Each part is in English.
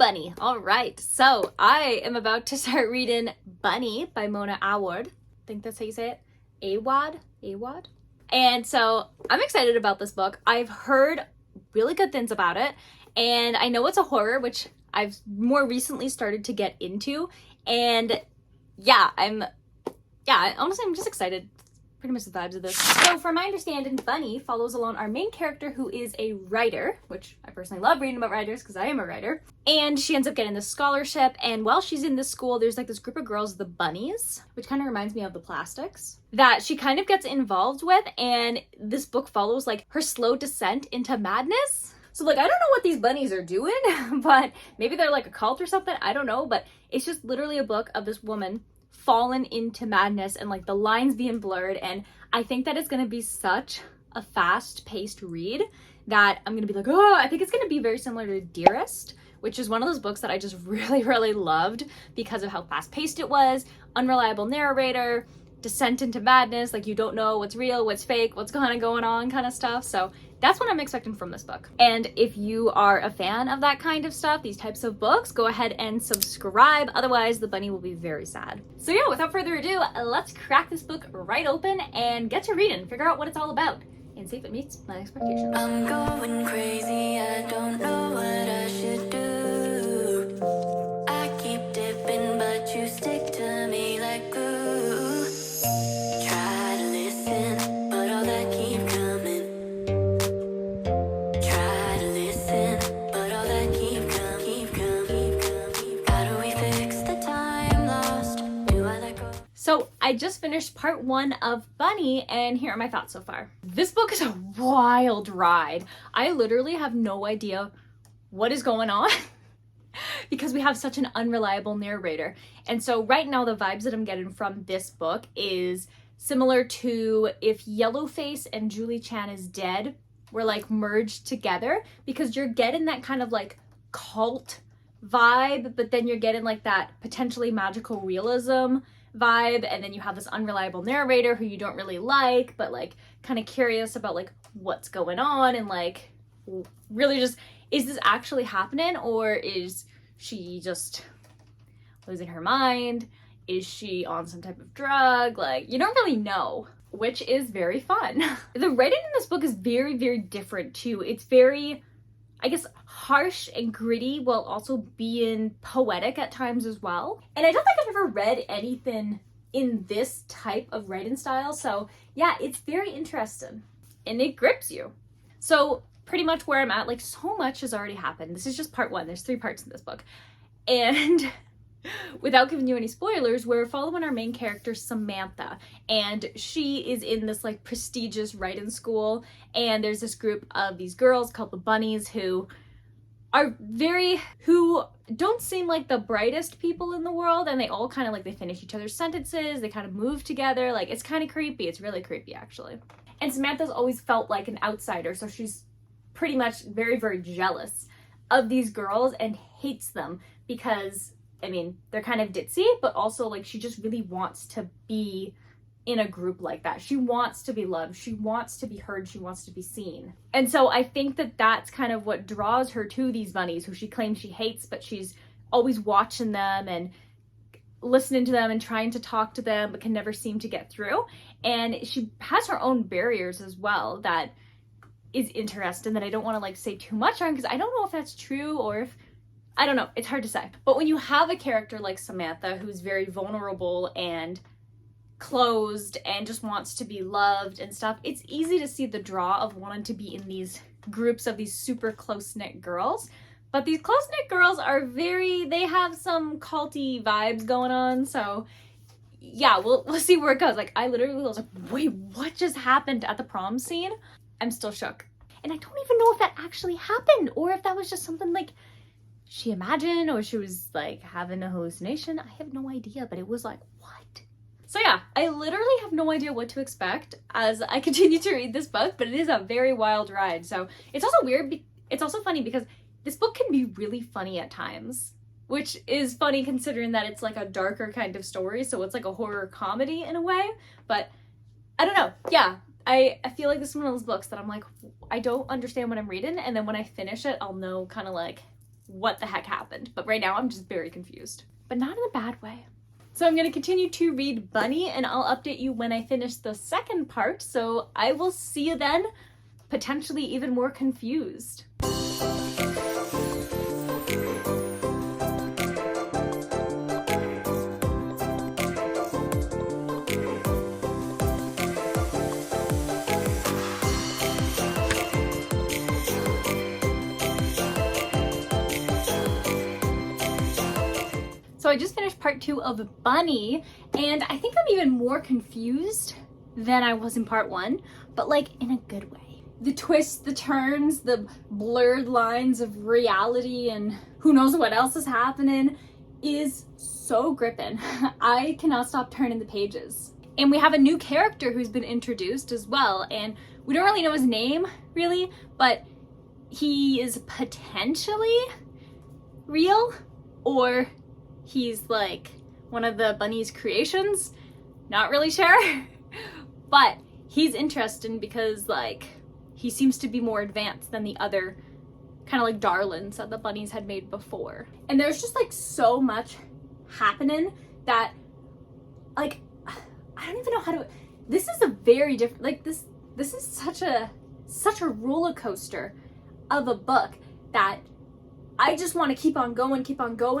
Bunny. All right, so I am about to start reading Bunny by MOna Awad. I think that's how you say it. Awad. And so I'm excited about this book. I've heard really good things about it, and I know it's a horror, which I've more recently started to get into. And honestly, I'm just excited. Pretty much the vibes of this. So from my understanding, Bunny follows along our main character, who is a writer, which I personally love reading about writers because I am a writer. And she ends up getting this scholarship, and while she's in this school, there's like this group of girls, the Bunnies, which kind of reminds me of the Plastics, that she kind of gets involved with, and this book follows like her slow descent into madness. So like, I don't know what these bunnies are doing, but maybe they're like a cult or something, I don't know, but it's just literally a book of this woman fallen into madness and like the lines being blurred. And I think that it's going to be such a fast-paced read that I'm going to be like, oh, I think it's going to be very similar to Dearest, which is one of those books that I just really loved because of how fast-paced it was, unreliable narrator, descent into madness, like you don't know what's real, what's fake, what's kind of going on kind of stuff. So that's what I'm expecting from this book. And if you are a fan of that kind of stuff, these types of books, go ahead and subscribe. Otherwise, the bunny will be very sad. So yeah, without further ado, let's crack this book right open and get to reading, figure out what it's all about, and see if it meets my expectations. I'm going crazy, I don't know what I should do. I keep dipping, but you stick to me like glue. Try to listen, but all that keep coming. Try to listen, but all that keep coming. How do we fix the time lost? Do I let go? So I just finished part 1 of Bunny, and here are my thoughts so far. This book is a wild ride. I literally have no idea what is going on because we have such an unreliable narrator. And so right now the vibes that I'm getting from this book is similar to if Yellowface and Julie Chan is Dead were like merged together, because you're getting that kind of like cult vibe, but then you're getting like that potentially magical realism vibe, and then you have this unreliable narrator who you don't really like, but like kind of curious about like what's going on, and like really just, is this actually happening, or is she just losing her mind? Is she on some type of drug? Like, you don't really know, which is very fun. The writing in this book is very different too. It's very, I guess, harsh and gritty while also being poetic at times as well. And I don't think I've ever read anything in this type of writing style. So yeah, it's very interesting and it grips you. So pretty much where I'm at, like so much has already happened. This is just part 1. There's 3 parts in this book. And without giving you any spoilers, we're following our main character, Samantha, and she is in this like prestigious writing school, and there's this group of these girls called the Bunnies who don't seem like the brightest people in the world, and they all kind of like, they finish each other's sentences, they kind of move together, like it's kind of creepy. It's really creepy actually. And Samantha's always felt like an outsider, so she's pretty much very jealous of these girls and hates them because, I mean, they're kind of ditzy, but also like she just really wants to be in a group like that. She wants to be loved. She wants to be heard. She wants to be seen. And so I think that that's kind of what draws her to these bunnies, who she claims she hates, but she's always watching them and listening to them and trying to talk to them, but can never seem to get through. And she has her own barriers as well that is interesting, that I don't want to like say too much on, because I don't know if that's true or if, I don't know, it's hard to say. But when you have a character like Samantha who's very vulnerable and closed and just wants to be loved and stuff, it's easy to see the draw of wanting to be in these groups of these super close-knit girls. But these close-knit girls are they have some culty vibes going on, so yeah, we'll see where it goes. Like, I literally was like, wait, what just happened at the prom scene? I'm still shook. And I don't even know if that actually happened, or if that was just something like she imagined, or she was like having a hallucination. I have no idea, but it was like, what? So yeah, I literally have no idea what to expect as I continue to read this book, but it is a very wild ride. So it's also weird, it's also funny because this book can be really funny at times, which is funny considering that it's like a darker kind of story, so it's like a horror comedy in a way. But I don't know, yeah, I feel like this is one of those books that I'm like, I don't understand what I'm reading, and then when I finish it, I'll know kind of like what the heck happened. But right now I'm just very confused, but not in a bad way. So I'm going to continue to read Bunny, and I'll update you when I finish the second part. So I will see you then, potentially even more confused. So I just finished part 2 of Bunny, and I think I'm even more confused than I was in part 1, but like in a good way. The twists, the turns, the blurred lines of reality and who knows what else is happening is so gripping. I cannot stop turning the pages. And we have a new character who's been introduced as well, and we don't really know his name, really, but he is potentially real, or he's like one of the Bunnies' creations. Not really sure. But he's interesting because like he seems to be more advanced than the other kind of like darlings that the Bunnies had made before. And there's just like so much happening that like I don't even know how to, this is a very different, like this is such a roller coaster of a book that I just want to keep on going,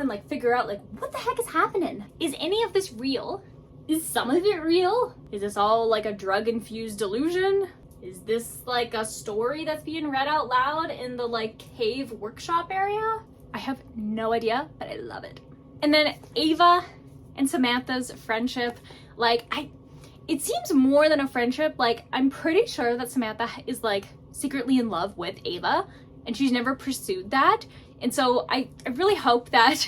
like figure out like what the heck is happening? Is any of this real? Is some of it real? Is this all like a drug-infused delusion? Is this like a story that's being read out loud in the like cave workshop area? I have no idea, but I love it. And then Ava and Samantha's friendship, like it seems more than a friendship. Like I'm pretty sure that Samantha is like secretly in love with Ava, and she's never pursued that. And so I really hope that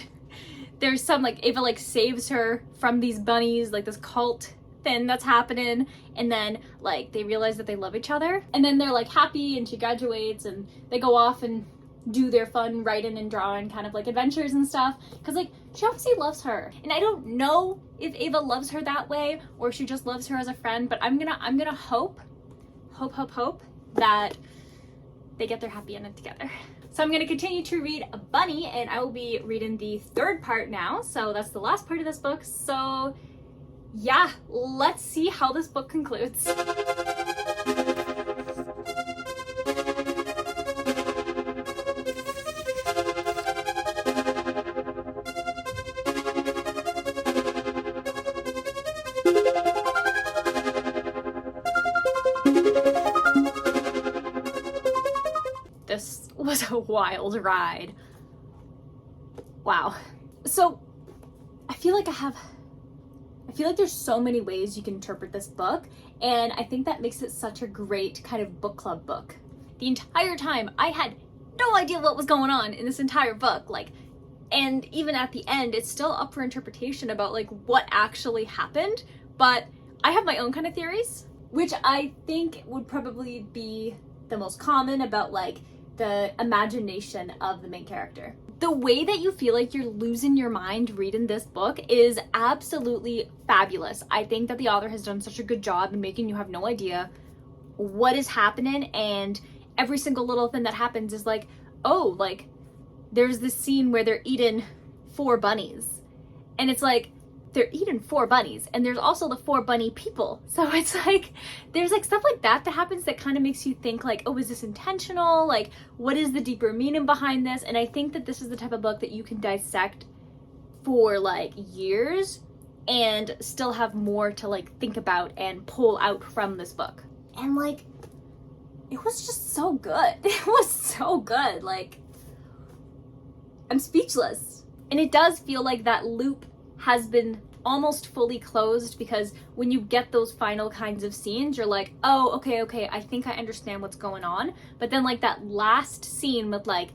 there's some like Ava like saves her from these bunnies, like this cult thing that's happening, and then like they realize that they love each other, and then they're like happy and she graduates and they go off and do their fun writing and drawing kind of like adventures and stuff, because like she obviously loves her. And I don't know if Ava loves her that way or if she just loves her as a friend, but I'm gonna hope that they get their happy ending together. So I'm going to continue to read Bunny, and I will be reading the third part now. So that's the last part of this book. So yeah, let's see how this book concludes. This was a wild ride. Wow. So I feel like there's so many ways you can interpret this book, and I think that makes it such a great kind of book club book. The entire time I had no idea what was going on in this entire book, like, and even at the end it's still up for interpretation about like what actually happened, but I have my own kind of theories, which I think would probably be the most common about like the imagination of the main character. The way that you feel like you're losing your mind reading this book is absolutely fabulous. I think that the author has done such a good job in making you have no idea what is happening, and every single little thing that happens is like, oh, like there's this scene where they're eating 4 bunnies, and it's like they're eating 4 bunnies, and there's also the 4 bunny people. So it's like there's like stuff like that happens that kind of makes you think like, oh, is this intentional? Like, what is the deeper meaning behind this? And I think that this is the type of book that you can dissect for like years and still have more to like think about and pull out from this book. And like it was just so good. It was so good. Like I'm speechless. And it does feel like that loop has been almost fully closed, because when you get those final kinds of scenes, you're like, oh, okay, I think I understand what's going on. But then like that last scene with like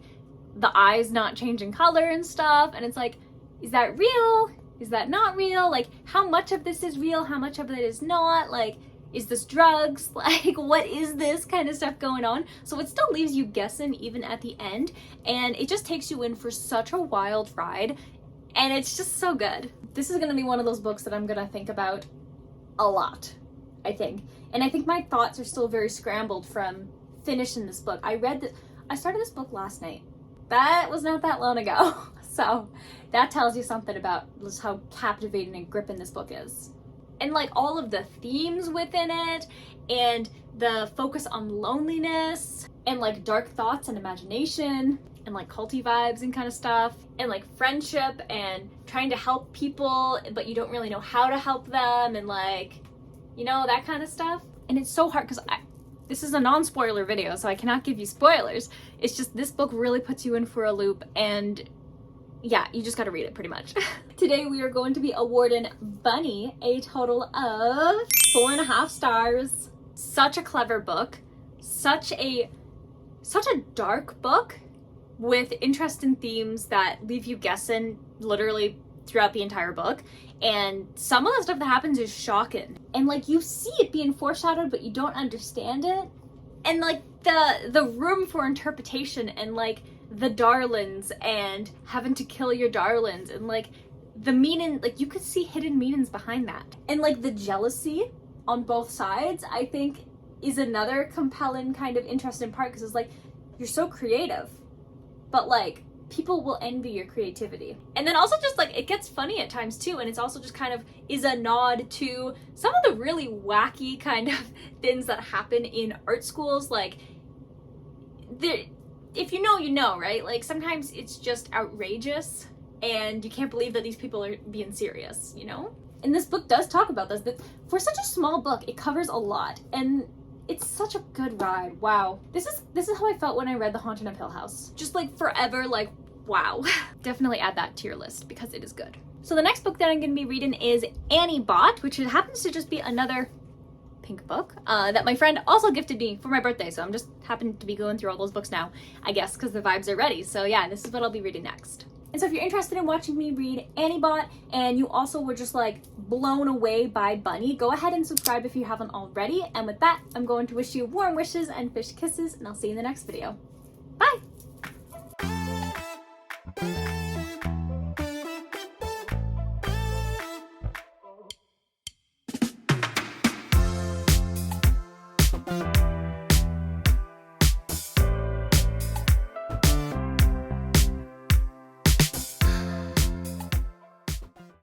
the eyes not changing color and stuff, and it's like, is that real? Is that not real? Like, how much of this is real? How much of it is not? Like, is this drugs? Like, what is this kind of stuff going on? So it still leaves you guessing even at the end, and it just takes you in for such a wild ride, and it's just so good. This is going to be one of those books that I'm going to think about a lot, I think. And I think my thoughts are still very scrambled from finishing this book. I started this book last night, that was not that long ago. So that tells you something about just how captivating and gripping this book is. And like all of the themes within it, and the focus on loneliness, and like dark thoughts and imagination, and like culty vibes and kind of stuff, and like friendship and trying to help people, but you don't really know how to help them, and like, you know, that kind of stuff. And it's so hard because this is a non-spoiler video, so I cannot give you spoilers. It's just this book really puts you in for a loop, and yeah, you just gotta read it pretty much. Today we are going to be awarding Bunny a total of 4.5 stars. Such a clever book. Such a dark book with interesting themes that leave you guessing literally throughout the entire book. And some of the stuff that happens is shocking. And like you see it being foreshadowed, but you don't understand it. And like the room for interpretation, and like the darlings and having to kill your darlings, and like the meaning, like you could see hidden meanings behind that. And like the jealousy on both sides, I think, is another compelling kind of interesting part, because it's like you're so creative, but like people will envy your creativity. And then also just like it gets funny at times too, and it's also just kind of is a nod to some of the really wacky kind of things that happen in art schools. Like if you know, you know, right? Like sometimes it's just outrageous and you can't believe that these people are being serious, you know? And this book does talk about this, that for such a small book, it covers a lot, and it's such a good ride. Wow. This is how I felt when I read The Haunting of Hill House. Just like forever, like, wow. Definitely add that to your list because it is good. So the next book that I'm gonna be reading is Annie Bought, which happens to just be another pink book that my friend also gifted me for my birthday. So I'm just happen to be going through all those books now, I guess, because the vibes are ready. So yeah, this is what I'll be reading next. And so if you're interested in watching me read Annie Bought, and you also were just like blown away by Bunny, go ahead and subscribe if you haven't already. And with that, I'm going to wish you warm wishes and fish kisses, and I'll see you in the next video. Bye!